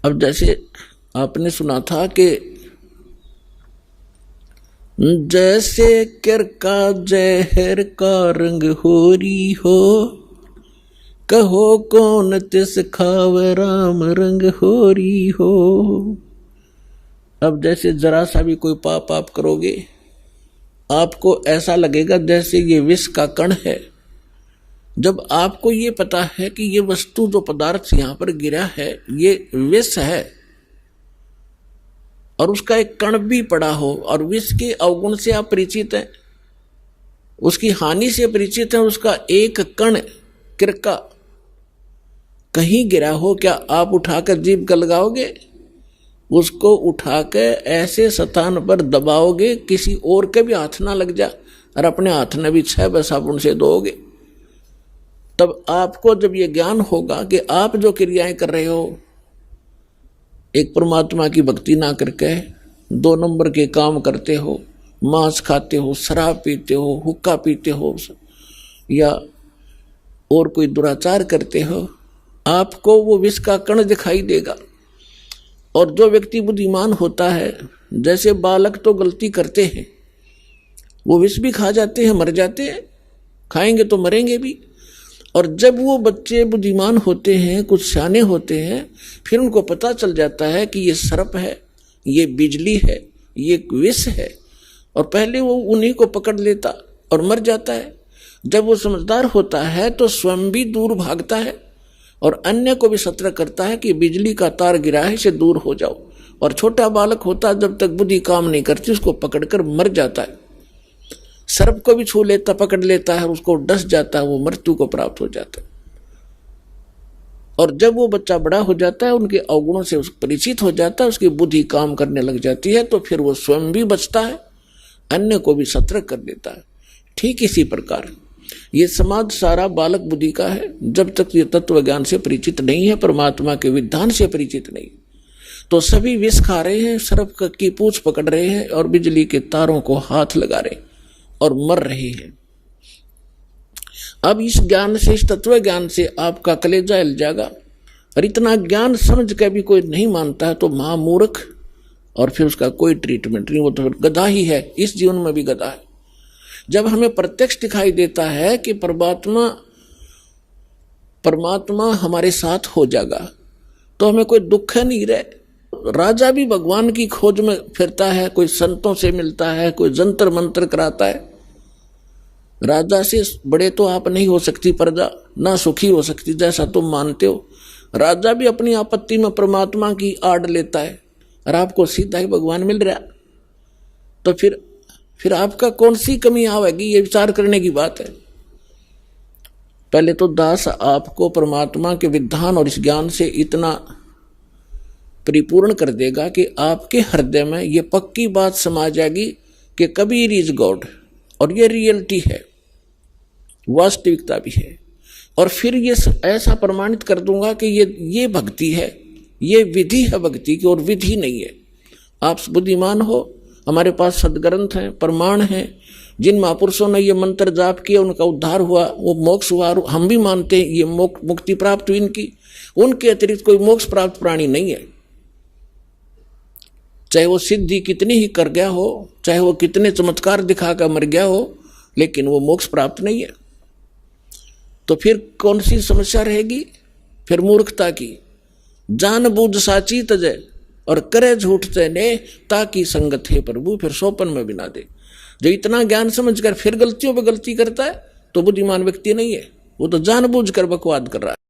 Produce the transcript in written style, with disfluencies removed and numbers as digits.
अब जैसे आपने सुना था कि जैसे कर का जहर का रंग होरी हो, कहो कौन तिस खावे राम रंग होरी हो। अब जैसे जरा सा भी कोई पाप आप करोगे, आपको ऐसा लगेगा जैसे ये विष का कण है। जब आपको ये पता है कि ये वस्तु जो पदार्थ यहां पर गिरा है ये विष है और उसका एक कण भी पड़ा हो, और विष के अवगुण से आप परिचित हैं, उसकी हानि से परिचित हैं, उसका एक कण किरका कहीं गिरा हो, क्या आप उठाकर जीभ पर लगाओगे? उसको उठाकर ऐसे स्थान पर दबाओगे किसी और के भी हाथ ना लग जा, और अपने हाथ में भी 6 साबुन से धोओगे। तब आपको जब ये ज्ञान होगा कि आप जो क्रियाएं कर रहे हो एक परमात्मा की भक्ति ना करके 2 नंबर के काम करते हो, मांस खाते हो, शराब पीते हो, हुक्का पीते हो या और कोई दुराचार करते हो, आपको वो विष का कण दिखाई देगा। और जो व्यक्ति बुद्धिमान होता है, जैसे बालक तो गलती करते हैं, वो विष भी खा जाते हैं, मर जाते हैं, खाएंगे तो मरेंगे भी। और जब वो बच्चे बुद्धिमान होते हैं, कुछ सियाने होते हैं, फिर उनको पता चल जाता है कि ये सर्प है, ये बिजली है, ये विष है, और पहले वो उन्हीं को पकड़ लेता और मर जाता है। जब वो समझदार होता है तो स्वयं भी दूर भागता है और अन्य को भी सतर्क करता है कि बिजली का तार गिरा है, इसे दूर हो जाओ। और छोटा बालक होता जब तक बुद्धि काम नहीं करती उसको पकड़कर मर जाता है। सर्प को भी छू लेता, पकड़ लेता है, उसको डस जाता है, वो मृत्यु को प्राप्त हो जाता है। और जब वो बच्चा बड़ा हो जाता है, उनके अवगुणों से परिचित हो जाता है, उसकी बुद्धि काम करने लग जाती है, तो फिर वो स्वयं भी बचता है, अन्य को भी सतर्क कर देता है। ठीक इसी प्रकार ये समाज सारा बालक बुद्धि का है। जब तक ये तत्व ज्ञान से परिचित नहीं है, परमात्मा के विधान से परिचित नहीं, तो सभी विष खा रहे हैं, सर्प की पूंछ पकड़ रहे हैं और बिजली के तारों को हाथ लगा रहे हैं और मर रहे हैं। अब इस ज्ञान से, इस तत्व ज्ञान से आपका कलेजा हिल जाएगा। और इतना ज्ञान समझ के भी कोई नहीं मानता है तो महामूर्ख, और फिर उसका कोई ट्रीटमेंट नहीं, वो तो गधा ही है, इस जीवन में भी गधा है। जब हमें प्रत्यक्ष दिखाई देता है कि परमात्मा हमारे साथ हो जाएगा, तो हमें कोई दुख नहीं रहे। राजा भी भगवान की खोज में फिरता है, कोई संतों से मिलता है, कोई जंतर मंत्र कराता है। राजा से बड़े तो आप नहीं हो सकती प्रजा, ना सुखी हो सकती जैसा तुम मानते हो। राजा भी अपनी आपत्ति में परमात्मा की आड़ लेता है और आपको सीधा ही भगवान मिल रहा, तो फिर आपका कौन सी कमी आवेगी, ये विचार करने की बात है। पहले तो दास आपको परमात्मा के विधान और इस ज्ञान से इतना परिपूर्ण कर देगा कि आपके हृदय में ये पक्की बात समा जाएगी कि कबीर इज गॉड, और ये रियलिटी है, वास्तविकता भी है। और फिर ये ऐसा प्रमाणित कर दूंगा कि ये भक्ति है, ये विधि है भक्ति की, और विधि नहीं है। आप बुद्धिमान हो, हमारे पास सदग्रंथ हैं, प्रमाण हैं, जिन महापुरुषों ने ये मंत्र जाप किया उनका उद्धार हुआ, वो मोक्ष हुआ, हम भी मानते हैं ये मुक्ति प्राप्त हुई इनकी। उनके अतिरिक्त कोई मोक्ष प्राप्त प्राणी नहीं है। चाहे वो सिद्धि कितनी ही कर गया हो, चाहे वो कितने चमत्कार दिखाकर मर गया हो, लेकिन वो मोक्ष प्राप्त नहीं है। तो फिर कौन सी समस्या रहेगी? फिर मूर्खता की। जानबूझ साची तजय और करे झूठ तने, ताकि संगत है प्रभु, फिर सोपन में भी ना दे। जो इतना ज्ञान समझकर फिर गलतियों पर गलती करता है तो बुद्धिमान व्यक्ति नहीं है, वो तो जानबूझकर बकवाद कर रहा है।